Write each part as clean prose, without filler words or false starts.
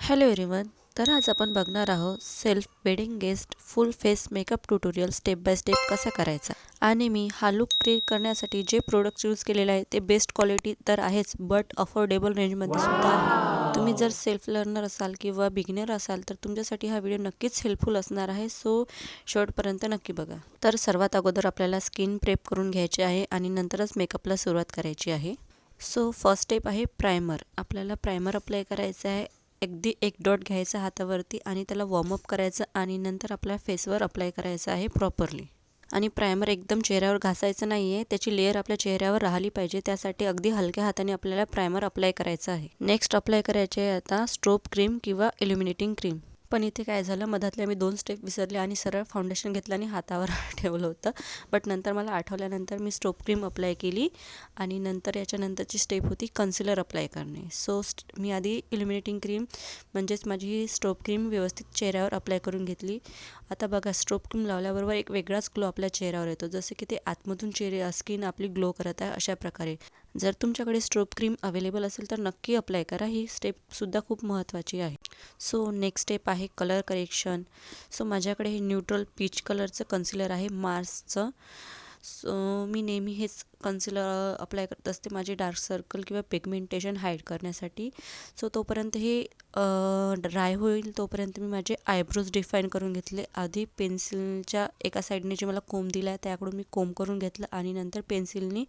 Hello everyone. तर आज आपण बघणार आहोत self wedding guest full face makeup tutorial step by step कसा करायचा. आणि मी हा लुक क्रिएट करण्यासाठी जे प्रोडक्ट यूज केलेले आहे ते बेस्ट क्वालिटी तर आहेच, बट अफोर्डेबल रेंजमध्ये सुद्धा आहे. तुम्ही जर सेल्फ लर्नर असाल किंवा बिगिनर असाल तर तुमच्यासाठी हा व्हिडिओ नक्कीच हेल्पफुल असणार आहे. सो शेवटपर्यंत नक्की बघा. तर सर्वात अगोदर आपल्याला स्किन प्रेप करून घ्यायची आहे आणि नंतरच मेकअपला सुरुवात करायची आहे. सो फर्स्ट स्टेप आहे प्रायमर. आपल्याला प्रायमर अप्लाय करायचं आहे. अगदी एक डॉट घ्यायचा हातावरती आणि त्याला वॉर्मअप करायचं आणि नंतर आपल्या फेसवर अप्लाय करायचं आहे प्रॉपरली. आणि प्रायमर एकदम चेहऱ्यावर घासायचं नाही आहे, त्याची लेअर आपल्या चेहऱ्यावर राहिली पाहिजे. त्यासाठी अगदी हलक्या हाताने आपल्याला प्रायमर अप्लाय करायचं आहे. नेक्स्ट अप्लाय करायचे आहे आता स्ट्रोब क्रीम किंवा इल्युमिनेटिंग क्रीम. पण इथे काय झालं, मधातल्या मी 2 स्टेप विसरले आणि सरळ फाउंडेशन घेतलं आणि हातावर ठेवलं होतं. बट नंतर मला आठवल्यानंतर मी स्ट्रोब क्रीम अप्लाय केली आणि नंतर याच्यानंतरची स्टेप होती कन्सिलर अप्लाय करणे. सो मी आधी इल्युमिनेटिंग क्रीम म्हणजेच माझी स्ट्रोब क्रीम व्यवस्थित चेहऱ्यावर अप्लाय करून घेतली. आता बघा, स्ट्रोब क्रीम लावल्याबरोबर एक वेगळाच ग्लो आपल्या चेहऱ्यावर येतो, जसं की ते आतमधून स्किन आपली ग्लो करत आहे अशा प्रकारे. जर तुमच्याकडे स्ट्रोब क्रीम अवेलेबल असेल तर नक्की अप्लाय करा. ही स्टेपसुद्धा खूप महत्त्वाची आहे. सो नेक्स्ट स्टेप आहे कलर करेक्शन. सो माझ्याकडे हे न्यूट्रल पीच कलरचं कन्सिलर आहे मार्सचं. सो मी नेहमी हेच कन्सिलर अप्लाय करत असते माझे डार्क सर्कल किंवा पिगमेंटेशन हाईड करण्यासाठी. सो तोपर्यंत हे ड्राय होईल तोपर्यंत मी माझे आयब्रोज डिफाईन करून घेतले. आधी पेन्सिलच्या एका साईडने जे मला कोंब दिला आहे त्याकडून मी कोंब करून घेतलं आणि नंतर पेन्सिलने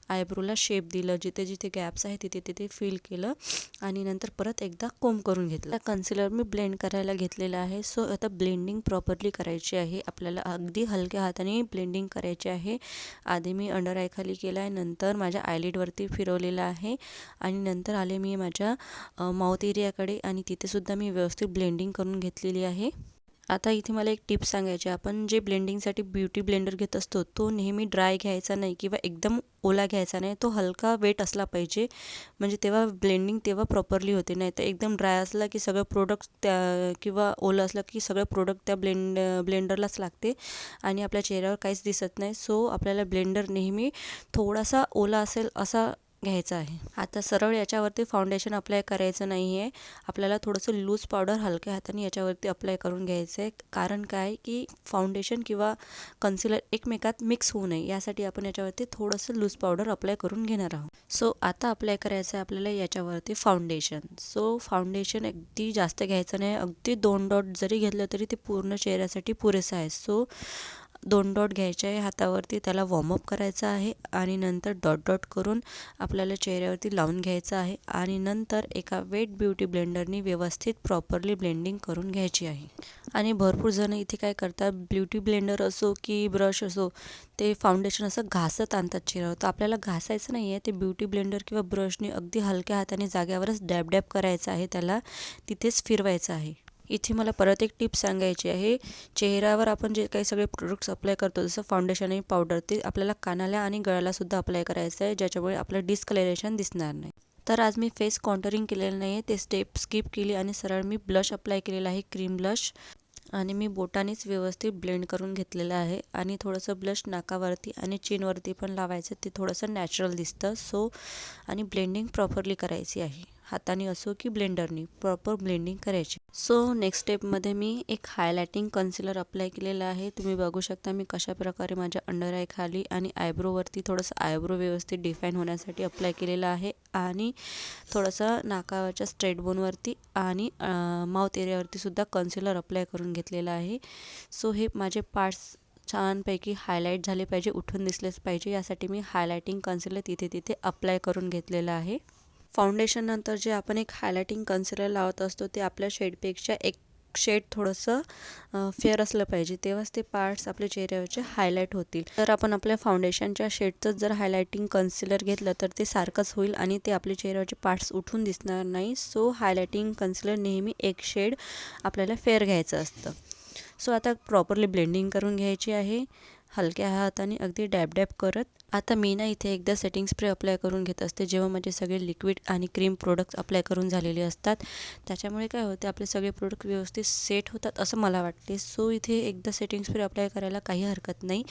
आयब्रोला शेप दिलं. जिथे जिथे गॅप्स आहे तिथे तिथे फिल केलं आणि नंतर परत एकदा कोंब करून घेतला. कन्सिलर मी ब्लेंड करायला घेतलेला आहे. सो आता ब्लेंडिंग प्रॉपरली करायची आहे. आपल्याला अगदी हलक्या हाताने ब्लेंडिंग करायचे आहे. आधी मी अंडर आय खाली केला आहे, नंतर माझ्या आयलिडवरती फिरवलेला आहे आणि नंतर आले मी माझ्या माउथ एरियाकडे आणि तिथेसुद्धा मी व्यवस्थित ब्लेंडिंग करून घेतलेली आहे. आता इथे मला एक टिप सांगायची आहे. आपण जे ब्लेंडिंगसाठी ब्युटी ब्लेंडर घेत असतो तो नेहमी ड्राय घ्यायचा नाही किंवा एकदम ओला घ्यायचा नाही. तो हलका वेट असला पाहिजे, म्हणजे तेव्हा ब्लेंडिंग तेव्हा प्रॉपरली होते. नाही तर एकदम ड्राय असला की सगळं प्रोडक्ट त्या किंवा ओलं असलं की सगळं प्रोडक्ट त्या ब्लेंडरलाच लागते आणि आपल्या चेहऱ्यावर काहीच दिसत नाही. सो आपल्याला ब्लेंडर नेहमी थोडासा ओला असेल असा घ्यायचा आहे. आता सरळ याच्यावरती फाउंडेशन अप्लाय करायचं नाही आहे. आपल्याला थोडंसं लूज पावडर हलक्या हाताने याच्यावरती अप्लाय करून घ्यायचं आहे. कारण काय की फाउंडेशन किंवा कन्सिलर एकमेकात मिक्स होऊ नये यासाठी आपण याच्यावरती थोडंसं लूज पावडर अप्लाय करून घेणार आहोत. सो आता अप्लाय करायचं आहे आपल्याला याच्यावरती फाउंडेशन. सो फाउंडेशन अगदी जास्त घ्यायचं नाही. अगदी 2 डॉट जरी घेतलं तरी ते पूर्ण चेहऱ्यासाठी पुरेसं आहे. सो 2 डॉट घ्यायचे आहे हातावरती, त्याला वॉर्मअप करायचं आहे आणि नंतर डॉट डॉट करून आपल्याला चेहऱ्यावरती लावून घ्यायचं आहे आणि नंतर एका वेट ब्युटी ब्लेंडरनी व्यवस्थित प्रॉपरली ब्लेंडिंग करून घ्यायची आहे. आणि भरपूर जण इथे काय करतात, ब्युटी ब्लेंडर असो की ब्रश असो ते फाउंडेशन असं घासत आणतात चेहऱ्यावर. तर आपल्याला घासायचं नाही आहे. ते ब्युटी ब्लेंडर किंवा ब्रशने अगदी हलक्या हाताने जाग्यावरच डॅब डॅब करायचं आहे, त्याला तिथेच फिरवायचं आहे. इथे मला परत एक टिप सांगायची आहे. चेहऱ्यावर आपण जे काही सगळे प्रोडक्ट्स अप्लाय करतो जसं फाउंडेशन आणि पावडर, ते आपल्याला कानाला आणि गळ्यालासुद्धा अप्लाय करायचं आहे, ज्याच्यामुळे आपलं डिस्कलरेशन दिसणार नाही. तर आज मी फेस कॉन्टरिंग केलेलं नाही आहे, ते स्टेप स्किप केली आणि सरळ मी ब्लश अप्लाय केलेला आहे, क्रीम ब्लश. आणि मी बोटानेच व्यवस्थित ब्लेंड करून घेतलेलं आहे आणि थोडंसं ब्लश नाकावरती आणि चिनवरती पण लावायचं, ते थोडंसं नॅचरल दिसतं. सो आणि ब्लेंडिंग प्रॉपरली करायची आहे. हाताने असो की ब्लेंडरनी प्रॉपर ब्लेंडिंग करायची. सो नेक्स्ट स्टेपमध्ये मी एक हायलायटिंग कन्सिलर अप्लाय केलेलं आहे. तुम्ही बघू शकता मी कशा प्रकारे माझ्या अंडर आय खाली आणि आयब्रोवरती थोडंसं आयब्रो व्यवस्थित डिफाईन होण्यासाठी अप्लाय केलेलं आहे आणि थोडंसं नाकावरच्या स्ट्रेट बोनवरती आणि माउथ एरियावरती सुद्धा कन्सिलर अप्लाय करून घेतलेलं आहे. सो हे माझे पार्ट्स छानपैकी हायलाईट झाले पाहिजे, उठून दिसलेच पाहिजे, यासाठी मी हायलायटिंग कन्सिलर तिथे तिथे अप्लाय करून घेतलेलं आहे. फाउंडेशन नंतर जे आपण एक हायलायटिंग कन्सिलर लावत असतो ते आपल्या शेडपेक्षा एक शेड थोडंसं फेअर असलं पाहिजे, तेव्हाच ते पार्ट्स आपल्या चेहऱ्यावरचे हायलाईट होतील. तर आपण आपल्या फाउंडेशनच्या शेडचंच जर हायलायटिंग कन्सिलर घेतलं तर ते सारखंच होईल आणि ते आपल्या चेहऱ्यावरचे पार्ट्स उठून दिसणार नाही. सो हायलायटिंग कन्सिलर नेहमी एक शेड आपल्याला फेअर घ्यायचं असतं. सो आता प्रॉपरली ब्लेंडिंग करून घ्यायची आहे हलक्या हाताने अगदी डॅब डॅब करत. आता मी ना इथे एकदा सेटिंग स्प्रे अप्लाय करून घेत असते जेव्हा माझे सगळे लिक्विड आणि क्रीम प्रोडक्ट्स अप्लाय करून झालेले असतात. त्याच्यामुळे काय होते, आपले सगळे प्रोडक्ट व्यवस्थित सेट होतात असं मला वाटते. सो इथे एकदा सेटिंग स्प्रे अप्लाय करायला काही हरकत नाही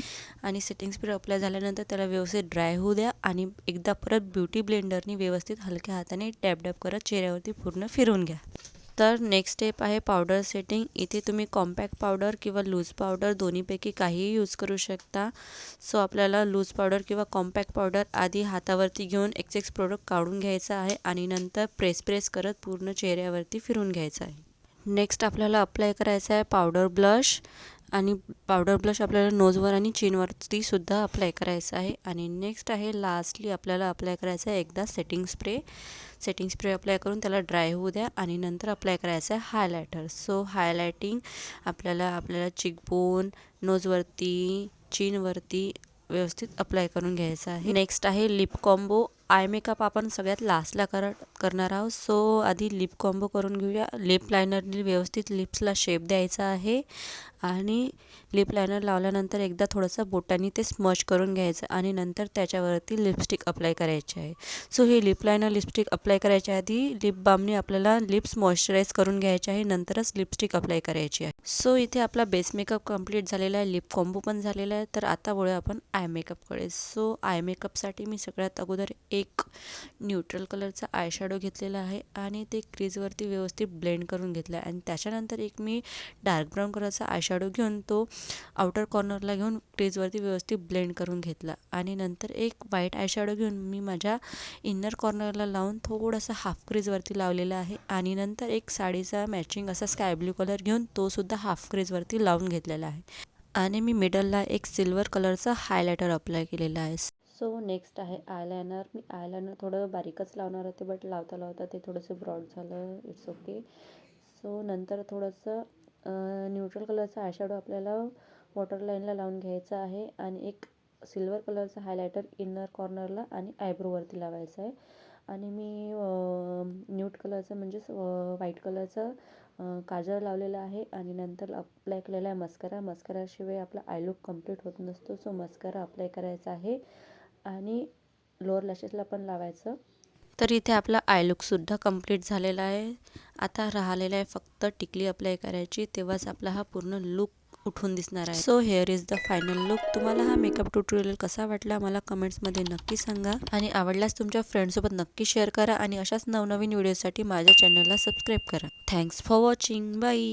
आणि सेटिंग स्प्रे अप्लाय झाल्यानंतर त्याला व्यवस्थित ड्राय होऊ द्या आणि एकदा परत ब्युटी ब्लेंडरनी व्यवस्थित हलक्या हाताने डॅब डॅब करत चेहऱ्यावरती पूर्ण फिरवून घ्या. तर नेक्स्ट स्टेप आहे पावडर सेटिंग. इथे तुम्ही कॉम्पॅक्ट पावडर किंवा लूज पावडर दोन्हीपैकी काहीही यूज करू शकता. सो आपल्याला लूज पावडर किंवा कॉम्पॅक्ट पावडर आधी हातावरती घेऊन एक्सेस प्रोडक्ट काढून घ्यायचा आहे आणि नंतर प्रेस करत पूर्ण चेहऱ्यावरती फिरून घ्यायचं आहे. नेक्स्ट आपल्याला अप्लाय करायचा आहे पावडर ब्लश आणि पावडर ब्लश आपल्याला नोजवर आणि चीनवरती सुद्धा अप्लाय करायचा आहे. आणि नेक्स्ट आहे लास्टली आपल्याला अप्लाय करायचं आहे एकदा सेटिंग स्प्रे अप्लाय करून त्याला ड्राय होऊ द्या आणि नंतर अप्लाय करायचं आहे हायलायटर. सो हायलायटिंग आपल्याला चिकबोन, नोजवरती, चीनवरती व्यवस्थित अप्लाय करून घ्यायचं आहे. नेक्स्ट आहे लिप कॉम्बो. आय मेकअप आपण सगळ्यात लास्टला करणार आहोत. सो आधी लिप कॉम्बो करून घेऊया. लिप लायनरने व्यवस्थित लिप्सला शेप द्यायचा आहे आणि लिप लायनर लावल्यानंतर एकदा थोडंसं बोटांनी ते स्मच करून घ्यायचं आणि नंतर त्याच्यावरती लिपस्टिक अप्लाय करायची आहे. सो हे लिप लायनर लिपस्टिक अप्लाय करायच्या आधी लिप बामने आपल्याला लिप्स मॉइश्चराईज करून घ्यायचे आहे, नंतरच लिपस्टिक अप्लाय करायची आहे. सो इथे आपला बेस मेकअप कंप्लीट झालेला आहे, लिप कॉम्बो पण झालेला आहे. तर आता वळूया आपण आय मेकअपकडे. सो आय मेकअपसाठी मी सगळ्यात अगोदर एक न्यूट्रल कलरचा आय शॅडो घेतलेला आहे आणि ते क्रीजवरती व्यवस्थित ब्लेंड करून घेतला आहे. आणि त्याच्यानंतर एक मी डार्क ब्राऊन कलरचा आय शॅडो घेऊन तो आउटर कॉर्नरला घेऊन क्रीजवरती व्यवस्थित ब्लेंड करून घेतला. आणि नंतर एक व्हाईट आय शॅडो घेऊन मी माझ्या इनर कॉर्नरला लावून थोडासा हाफ क्रीजवरती लावलेला आहे. आणि नंतर एक साडीचा मॅचिंग असा स्काय ब्ल्यू कलर घेऊन तो सुद्धा हाफ क्रीजवरती लावून घेतलेला आहे. आणि मी मिडलला एक सिल्वर कलरचा हायलायटर अप्लाय केलेला आहे. सो नेक्स्ट आहे आयलायनर. मी आयलायनर थोडं बारीकच लावणार होते, बट लावता ते थोडंसं ब्रॉड झालं. It's okay. सो नंतर थोडंसं न्यूट्रल कलरचा आयशॅडो आपल्याला वॉटर लाईनला लावून घ्यायचा आहे आणि एक सिल्वर कलरचा हायलायटर इनर कॉर्नरला आणि आयब्रोवरती लावायचा आहे. आणि मी न्यूट कलरचं म्हणजेच व्हाईट कलरचं काजळ लावलेलं आहे आणि नंतर अप्लाय केलेला आहे मस्करा. मस्कराशिवाय आपला आय लुक कंप्लीट होत नसतो. सो मस्करा अप्लाय करायचा आहे आणि लोअर लॅशेसला पण लावायचं. तर इथे आपला आय लुकसुद्धा कंप्लीट झालेला आहे. आता राहिलेला आहे फक्त टिकली अप्लाय करायची, तेव्हाच आपला हा पूर्ण लुक उठून दिसणार आहे. So hair is the final look. तुम्हाला हा मेकअप ट्युटोरियल कसा वाटला मला कमेंट्समध्ये नक्की सांगा आणि आवडल्यास तुमच्या फ्रेंड्ससोबत नक्की शेअर करा आणि अशाच नवनवीन व्हिडिओसाठी माझ्या चॅनलला सबस्क्राईब करा. Thanks for watching. बाय.